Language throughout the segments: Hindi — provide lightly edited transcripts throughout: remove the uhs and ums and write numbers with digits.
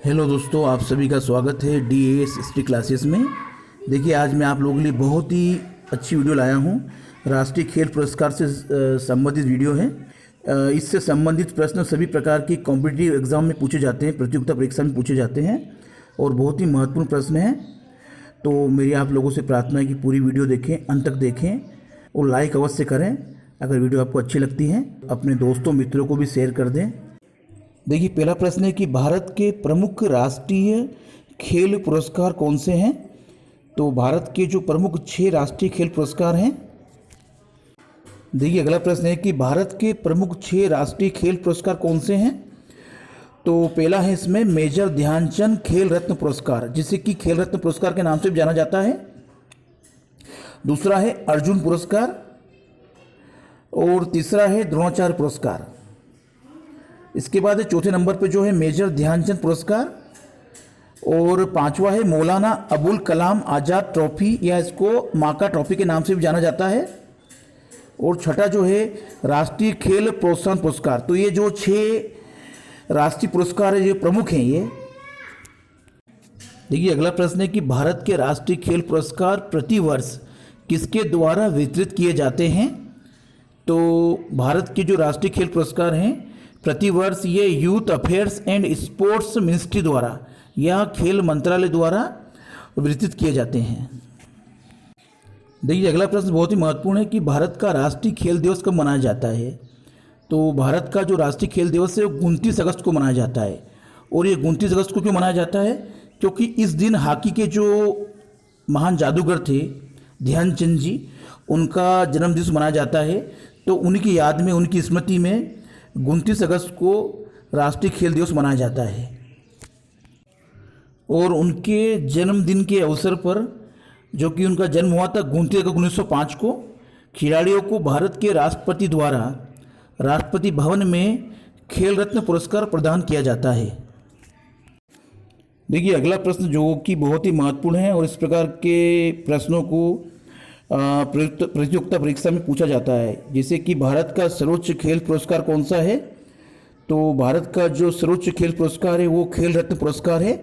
हेलो दोस्तों, आप सभी का स्वागत है DAS हिस्ट्री क्लासेस में। देखिए, आज मैं आप लोगों के लिए बहुत ही अच्छी वीडियो लाया हूँ। राष्ट्रीय खेल पुरस्कार से संबंधित वीडियो है। इससे संबंधित प्रश्न सभी प्रकार की कॉम्पिटिटिव एग्जाम में पूछे जाते हैं, प्रतियोगिता परीक्षा में पूछे जाते हैं और बहुत ही महत्वपूर्ण प्रश्न हैं। तो मेरी आप लोगों से प्रार्थना है कि पूरी वीडियो देखें, अंत तक देखें और लाइक अवश्य करें। अगर वीडियो आपको अच्छी लगती है अपने दोस्तों मित्रों को भी शेयर कर दें। देखिए, पहला प्रश्न है कि भारत के प्रमुख राष्ट्रीय खेल पुरस्कार कौन से हैं। तो भारत के जो प्रमुख 6 राष्ट्रीय खेल पुरस्कार हैं। देखिए, अगला प्रश्न है कि भारत के प्रमुख 6 राष्ट्रीय खेल पुरस्कार कौन से हैं। तो पहला है इसमें मेजर ध्यानचंद खेल रत्न पुरस्कार, जिसे कि खेल रत्न पुरस्कार के नाम से भी जाना जाता है। दूसरा है अर्जुन पुरस्कार और तीसरा है द्रोणाचार्य पुरस्कार। इसके बाद है चौथे नंबर पे जो है मेजर ध्यानचंद पुरस्कार और पांचवा है मौलाना अबुल कलाम आज़ाद ट्रॉफी, या इसको माका ट्रॉफी के नाम से भी जाना जाता है। और छठा जो है राष्ट्रीय खेल प्रोत्साहन पुरस्कार। तो ये जो 6 राष्ट्रीय पुरस्कार है, ये प्रमुख हैं ये। देखिए, अगला प्रश्न है कि भारत के राष्ट्रीय खेल पुरस्कार प्रति वर्ष किसके द्वारा वितरित किए जाते हैं। तो भारत के जो राष्ट्रीय खेल पुरस्कार हैं प्रति वर्ष ये youth affairs and sports ministry द्वारा या खेल मंत्रालय द्वारा वितरित किए जाते हैं। देखिए, अगला प्रश्न बहुत ही महत्वपूर्ण है कि भारत का राष्ट्रीय खेल दिवस कब मनाया जाता है। तो भारत का जो राष्ट्रीय खेल दिवस है वो 29 अगस्त को मनाया जाता है। और ये 29 अगस्त को क्यों मनाया जाता है, क्योंकि इस दिन हॉकी के जो महान जादूगर थे ध्यानचंद जी, उनका जन्मदिवस मनाया जाता है। तो उनकी याद में, उनकी स्मृति में 29 अगस्त को राष्ट्रीय खेल दिवस मनाया जाता है। और उनके जन्मदिन के अवसर पर, जो कि उनका जन्म हुआ था 29 अगस्त 1905 को, खिलाड़ियों को भारत के राष्ट्रपति द्वारा राष्ट्रपति भवन में खेल रत्न पुरस्कार प्रदान किया जाता है। देखिए, अगला प्रश्न जो कि बहुत ही महत्वपूर्ण है और इस प्रकार के प्रश्नों को प्रतियोगिता परीक्षा में पूछा जाता है, जैसे कि भारत का सर्वोच्च खेल पुरस्कार कौन सा है। तो भारत का जो सर्वोच्च खेल पुरस्कार है वो खेल रत्न पुरस्कार है,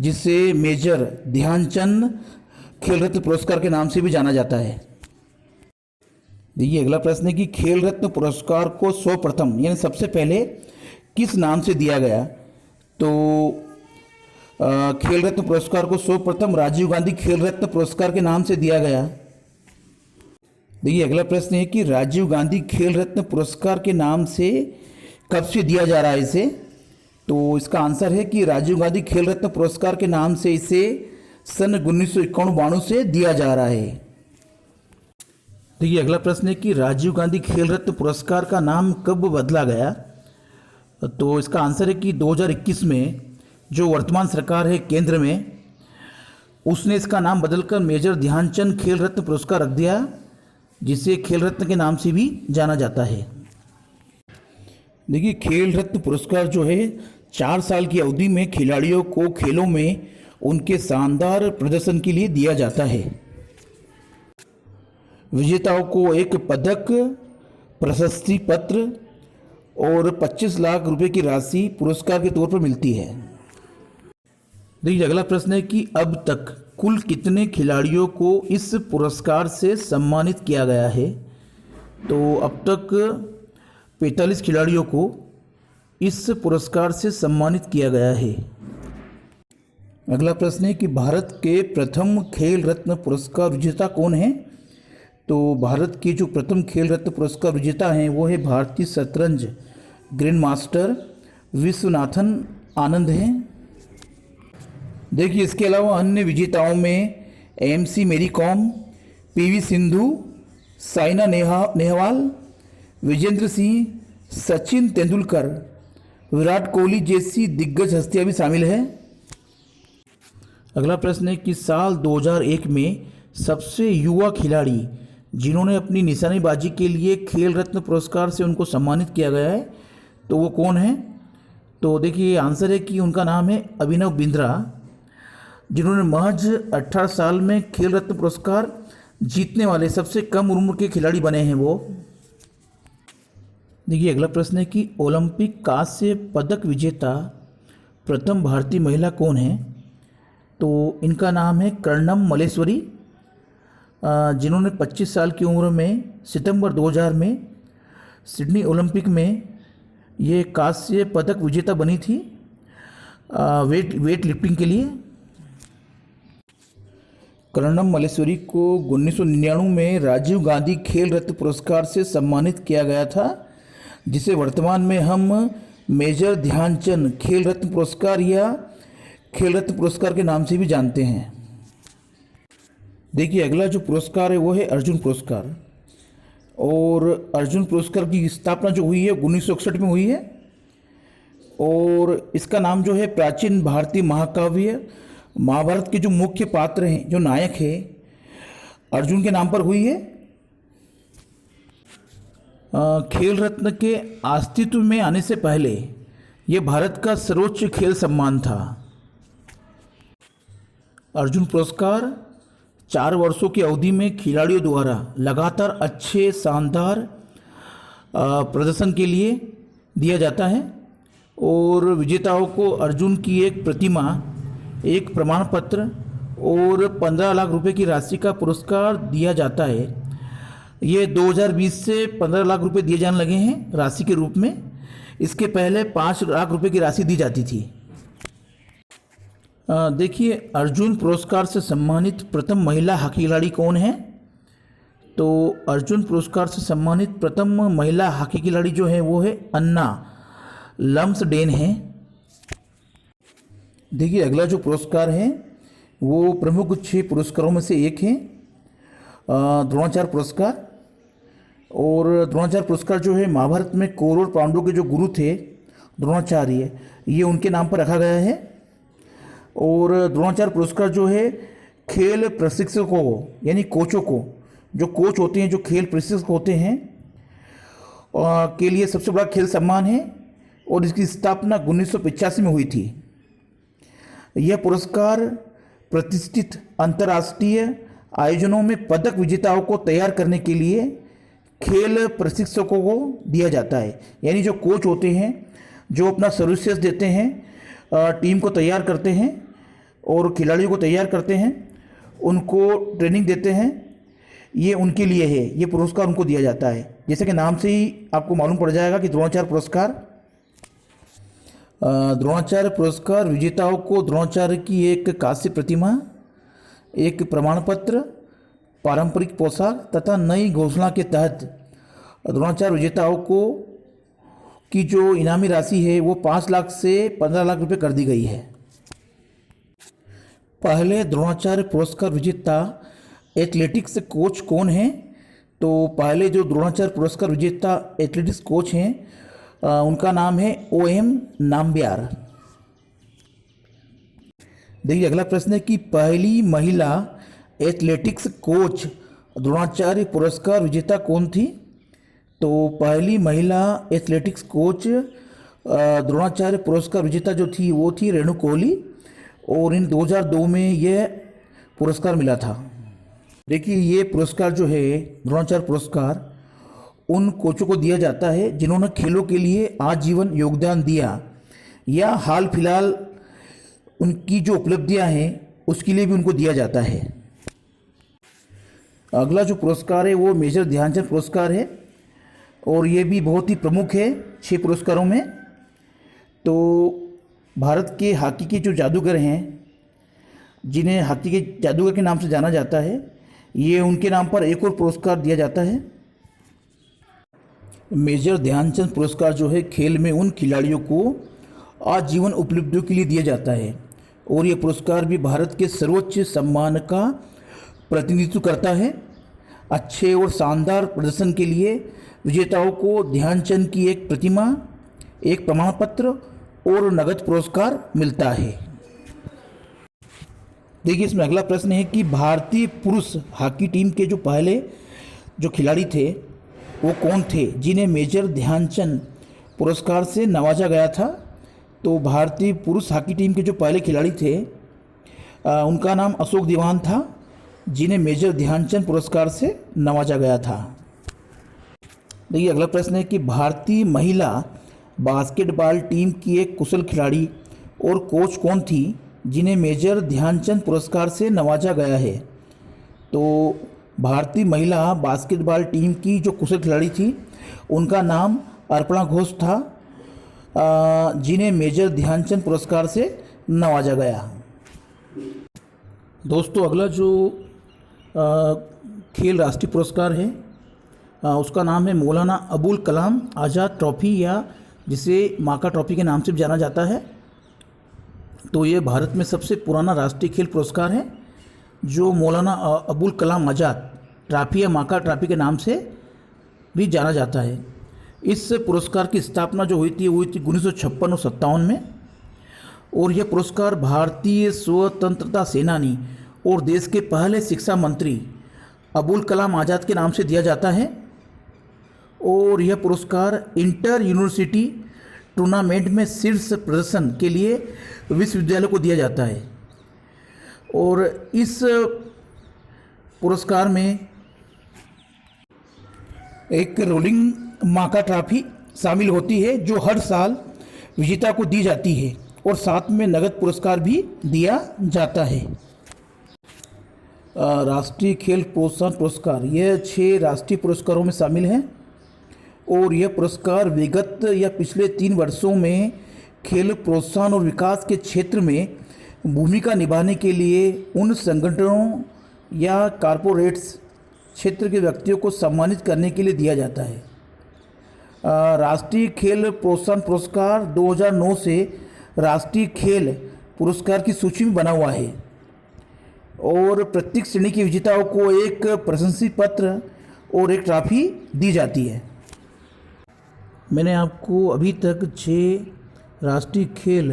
जिसे मेजर ध्यानचंद खेल रत्न पुरस्कार के नाम से भी जाना जाता है। देखिए, अगला प्रश्न है कि खेल रत्न पुरस्कार को सर्वप्रथम यानी सबसे पहले किस नाम से दिया गया। तो खेल रत्न पुरस्कार को सर्वप्रथम राजीव गांधी खेल रत्न पुरस्कार के नाम से दिया गया। देखिए, अगला प्रश्न है कि राजीव गांधी खेल रत्न पुरस्कार के नाम से कब से दिया जा रहा है इसे। तो इसका आंसर है कि राजीव गांधी खेल रत्न पुरस्कार के नाम से इसे सन 1991-92 से दिया जा रहा है। देखिए, अगला प्रश्न है कि राजीव गांधी खेल रत्न पुरस्कार का नाम कब बदला गया। तो इसका आंसर है कि 2021 में जो वर्तमान सरकार है केंद्र में, उसने इसका नाम बदलकर मेजर ध्यानचंद खेल रत्न पुरस्कार रख दिया, जिसे खेल रत्न के नाम से भी जाना जाता है। देखिए, खेल रत्न पुरस्कार जो है 4 साल की अवधि में खिलाड़ियों को खेलों में उनके शानदार प्रदर्शन के लिए दिया जाता है। विजेताओं को एक पदक, प्रशस्ति पत्र और 25 लाख रुपए की राशि पुरस्कार के तौर पर मिलती है। देखिए, अगला प्रश्न है कि अब तक कुल कितने खिलाड़ियों को इस पुरस्कार से सम्मानित किया गया है। तो अब तक 45 खिलाड़ियों को इस पुरस्कार से सम्मानित किया गया है। अगला प्रश्न है कि भारत के प्रथम खेल रत्न पुरस्कार विजेता कौन है। तो भारत के जो प्रथम खेल रत्न पुरस्कार विजेता हैं वो है भारतीय शतरंज ग्रैंड मास्टर विश्वनाथन आनंद हैं। देखिए, इसके अलावा अन्य विजेताओं में MC मेरी कॉम, PV सिंधु, साइना नेहवाल, विजेंद्र सिंह, सचिन तेंदुलकर, विराट कोहली जैसी दिग्गज हस्तियां भी शामिल हैं। अगला प्रश्न है कि साल 2001 में सबसे युवा खिलाड़ी जिन्होंने अपनी निशानेबाजी के लिए खेल रत्न पुरस्कार से उनको सम्मानित किया गया है, तो वो कौन है। तो देखिए, आंसर है कि उनका नाम है अभिनव बिंद्रा, जिन्होंने महज 18 साल में खेल रत्न पुरस्कार जीतने वाले सबसे कम उम्र के खिलाड़ी बने हैं वो। देखिए, अगला प्रश्न है कि ओलंपिक कांस्य पदक विजेता प्रथम भारतीय महिला कौन है? तो इनका नाम है कर्णम मल्लेश्वरी, जिन्होंने 25 साल की उम्र में सितंबर 2000 में सिडनी ओलंपिक में ये कांस्य पदक विजेता बनी थी वेट लिफ्टिंग के लिए। कर्णम मल्लेश्वरी को 1999 में राजीव गांधी खेल रत्न पुरस्कार से सम्मानित किया गया था, जिसे वर्तमान में हम मेजर ध्यानचंद खेल रत्न पुरस्कार या खेल रत्न पुरस्कार के नाम से भी जानते हैं। देखिए, अगला जो पुरस्कार है वो है अर्जुन पुरस्कार। और अर्जुन पुरस्कार की स्थापना जो हुई है 1961 में हुई है, और इसका नाम जो है प्राचीन भारतीय महाकाव्य महाभारत के जो मुख्य पात्र हैं, जो नायक है, अर्जुन के नाम पर हुई है। खेल रत्न के अस्तित्व में आने से पहले ये भारत का सर्वोच्च खेल सम्मान था। अर्जुन पुरस्कार 4 वर्षों की अवधि में खिलाड़ियों द्वारा लगातार अच्छे शानदार प्रदर्शन के लिए दिया जाता है, और विजेताओं को अर्जुन की एक प्रतिमा, एक प्रमाण पत्र और 15 लाख रुपए की राशि का पुरस्कार दिया जाता है। ये 2020 से 15 लाख रुपए दिए जाने लगे हैं राशि के रूप में। इसके पहले 5 लाख रुपए की राशि दी जाती थी। देखिए, अर्जुन पुरस्कार से सम्मानित प्रथम महिला हॉकी खिलाड़ी कौन है? तो अर्जुन पुरस्कार से सम्मानित प्रथम महिला हॉकी खिलाड़ी जो है वो है अन्ना लम्सडेन है। देखिए, अगला जो पुरस्कार है वो प्रमुख 6 पुरस्कारों में से एक है, द्रोणाचार्य पुरस्कार। और द्रोणाचार्य पुरस्कार जो है महाभारत में कौरव और पांडवों के जो गुरु थे द्रोणाचार्य, ये उनके नाम पर रखा गया है। और द्रोणाचार्य पुरस्कार जो है खेल प्रशिक्षकों को, यानी कोचों को, जो कोच होते हैं, जो खेल प्रशिक्षक होते हैं के लिए सबसे बड़ा खेल सम्मान है, और इसकी स्थापना 1985 में हुई थी। यह पुरस्कार प्रतिष्ठित अंतर्राष्ट्रीय आयोजनों में पदक विजेताओं को तैयार करने के लिए खेल प्रशिक्षकों को दिया जाता है। यानी जो कोच होते हैं, जो अपना सर्विसेज देते हैं, टीम को तैयार करते हैं और खिलाड़ियों को तैयार करते हैं, उनको ट्रेनिंग देते हैं, ये उनके लिए है। ये पुरस्कार उनको दिया जाता है। जैसे कि नाम से ही आपको मालूम पड़ जाएगा कि द्रोणाचार्य पुरस्कार। द्रोणाचार्य पुरस्कार विजेताओं को द्रोणाचार्य की एक कांस्य प्रतिमा, एक प्रमाण पत्र, पारंपरिक पोशाक तथा नई घोषणा के तहत द्रोणाचार्य विजेताओं को की जो इनामी राशि है वो 5 लाख से 15 लाख रुपए कर दी गई है। पहले द्रोणाचार्य पुरस्कार विजेता एथलेटिक्स कोच कौन है? तो पहले जो द्रोणाचार्य पुरस्कार विजेता एथलेटिक्स कोच हैं उनका नाम है OM नाम्बियार। देखिए, अगला प्रश्न है कि पहली महिला एथलेटिक्स कोच द्रोणाचार्य पुरस्कार विजेता कौन थी? तो पहली महिला एथलेटिक्स कोच द्रोणाचार्य पुरस्कार विजेता जो थी वो थी रेणु कोहली, और इन 2002 में यह पुरस्कार मिला था। देखिए, ये पुरस्कार जो है द्रोणाचार्य पुरस्कार उन कोचों को दिया जाता है जिन्होंने खेलों के लिए आजीवन योगदान दिया, या हाल फिलहाल उनकी जो उपलब्धियां हैं उसके लिए भी उनको दिया जाता है। अगला जो पुरस्कार है वो मेजर ध्यानचंद पुरस्कार है, और ये भी बहुत ही प्रमुख है 6 पुरस्कारों में। तो भारत के हॉकी के जो जादूगर हैं, जिन्हें हॉकी के जादूगर के नाम से जाना जाता है, ये उनके नाम पर एक और पुरस्कार दिया जाता है। मेजर ध्यानचंद पुरस्कार जो है खेल में उन खिलाड़ियों को आजीवन उपलब्धियों के लिए दिया जाता है, और ये पुरस्कार भी भारत के सर्वोच्च सम्मान का प्रतिनिधित्व करता है। अच्छे और शानदार प्रदर्शन के लिए विजेताओं को ध्यानचंद की एक प्रतिमा, एक प्रमाण पत्र और नगद पुरस्कार मिलता है। देखिए, इसमें अगला प्रश्न है कि भारतीय पुरुष हॉकी टीम के जो पहले जो खिलाड़ी थे वो कौन थे जिन्हें मेजर ध्यानचंद पुरस्कार से नवाजा गया था? तो भारतीय पुरुष हॉकी टीम के जो पहले खिलाड़ी थे उनका नाम अशोक दीवान था, जिन्हें मेजर ध्यानचंद पुरस्कार से नवाजा गया था। देखिए, अगला प्रश्न है कि भारतीय महिला बास्केटबॉल टीम की एक कुशल खिलाड़ी और कोच कौन थी जिन्हें मेजर ध्यानचंद पुरस्कार से नवाजा गया है? तो भारतीय महिला बास्केटबॉल टीम की जो कुशल खिलाड़ी थी उनका नाम अर्पणा घोष था, जिन्हें मेजर ध्यानचंद पुरस्कार से नवाजा गया। दोस्तों अगला जो खेल राष्ट्रीय पुरस्कार है उसका नाम है मौलाना अबुल कलाम आज़ाद ट्रॉफी, या जिसे माका ट्रॉफी के नाम से भी जाना जाता है। तो ये भारत में सबसे पुराना राष्ट्रीय खेल पुरस्कार है जो मौलाना अबुल कलाम आज़ाद ट्रॉफी या माका ट्रॉफी के नाम से भी जाना जाता है। इस पुरस्कार की स्थापना जो हुई थी 1956 और 57 में, और यह पुरस्कार भारतीय स्वतंत्रता सेनानी और देश के पहले शिक्षा मंत्री अबुल कलाम आज़ाद के नाम से दिया जाता है। और यह पुरस्कार इंटर यूनिवर्सिटी टूर्नामेंट में शीर्ष प्रदर्शन के लिए विश्वविद्यालय को दिया जाता है। और इस पुरस्कार में एक रोलिंग माका ट्रॉफी शामिल होती है जो हर साल विजेता को दी जाती है, और साथ में नगद पुरस्कार भी दिया जाता है। राष्ट्रीय खेल प्रोत्साहन पुरस्कार यह 6 राष्ट्रीय पुरस्कारों में शामिल है, और यह पुरस्कार विगत या पिछले 3 वर्षों में खेल प्रोत्साहन और विकास के क्षेत्र में भूमिका निभाने के लिए उन संगठनों या कॉरपोरेट्स क्षेत्र के व्यक्तियों को सम्मानित करने के लिए दिया जाता है। राष्ट्रीय खेल प्रोत्साहन पुरस्कार 2009 से राष्ट्रीय खेल पुरस्कार की सूची में बना हुआ है, और प्रत्येक श्रेणी के विजेताओं को एक प्रशंसा पत्र और एक ट्रॉफी दी जाती है। मैंने आपको अभी तक 6 राष्ट्रीय खेल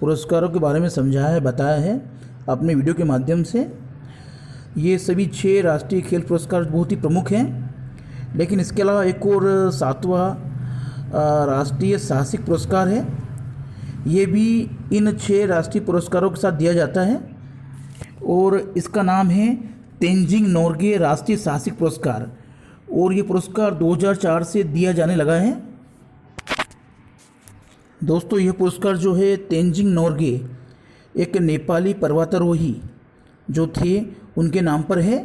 पुरस्कारों के बारे में समझाया है, बताया है अपने वीडियो के माध्यम से। ये सभी 6 राष्ट्रीय खेल पुरस्कार बहुत ही प्रमुख हैं, लेकिन इसके अलावा एक और 7वां राष्ट्रीय साहसिक पुरस्कार है। ये भी इन 6 राष्ट्रीय पुरस्कारों के साथ दिया जाता है, और इसका नाम है तेंजिंग नोर्गे राष्ट्रीय साहसिक पुरस्कार, और ये पुरस्कार 2004 से दिया जाने लगा है। दोस्तों यह पुरस्कार जो है तेंजिंग नोर्गे एक नेपाली पर्वतारोही जो थे उनके नाम पर है,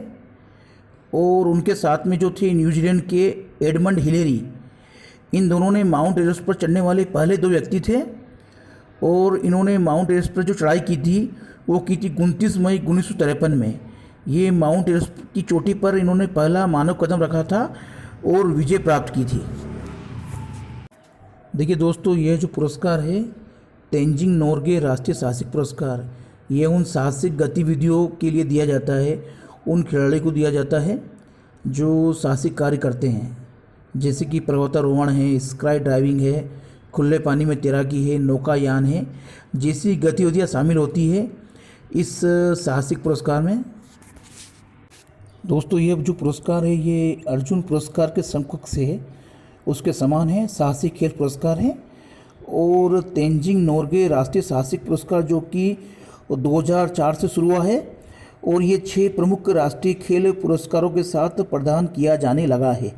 और उनके साथ में जो थे न्यूजीलैंड के एडमंड हिलेरी, इन दोनों ने माउंट एवरेस्ट पर चढ़ने वाले पहले 2 व्यक्ति थे। और इन्होंने माउंट एवरेस्ट पर जो चढ़ाई की थी वो की थी 29 मई 1953 में। ये माउंट एवरेस्ट की चोटी पर इन्होंने पहला मानव कदम रखा था और विजय प्राप्त की थी। देखिए दोस्तों, यह जो पुरस्कार है तेंजिंग नोर्गे राष्ट्रीय साहसिक पुरस्कार, यह उन साहसिक गतिविधियों के लिए दिया जाता है, उन खिलाड़ियों को दिया जाता है जो साहसिक कार्य करते हैं, जैसे कि पर्वतारोहण है, स्काई ड्राइविंग है, खुले पानी में तैराकी है, नौकायान है, जैसी गतिविधियाँ शामिल होती है इस साहसिक पुरस्कार में। दोस्तों यह जो पुरस्कार है ये अर्जुन पुरस्कार के समकक्ष है, उसके समान है, साहसिक खेल पुरस्कार है। और तेंजिंग नोर्गे राष्ट्रीय साहसिक पुरस्कार जो कि 2004 से शुरू हुआ है, और ये 6 प्रमुख राष्ट्रीय खेल पुरस्कारों के साथ प्रदान किया जाने लगा है।